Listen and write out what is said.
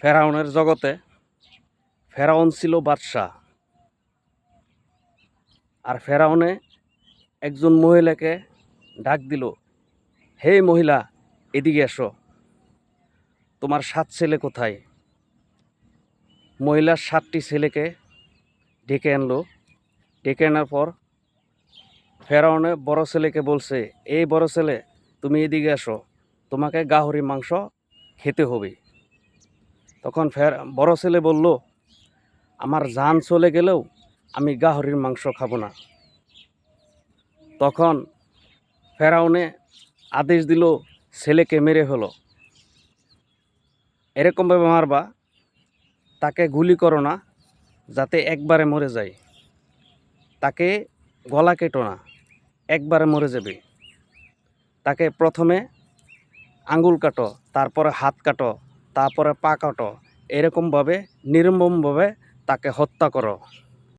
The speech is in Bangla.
ফেরাউনের জগতে ফেরাউন ছিল বাদশাহ। আর ফেরাউনে একজন মহিলাকে ডাক দিল, হে মহিলা, এদিকে এসো, তোমার 7 ছেলে কোথায়? মহিলার 7টি ছেলেকে ডেকে আনলো। ডেকে আনার পর ফেরাউনে বড় ছেলেকে বলছে, এই বড় ছেলে, তুমি এদিকে আসো, তোমাকে গাহরি মাংস খেতে হবে। তখন বড় ছেলে বলল, আমার জান চলে গেলেও আমি গাহরির মাংস খাবো না। তখন ফেরাউনে আদেশ দিল, ছেলেকে মেরে ফেলো। এরকমভাবে মারবা, তাকে গুলি করো না, যাতে একবারে মরে যায়। তাকে গলা কেটো না, একবারে মরে যাবে। তাকে প্রথমে আঙ্গুল কাটো, তারপরে হাত কাটো, তারপরে পা কাটো, এরকমভাবে নির্মমভাবে তাকে হত্যা করো।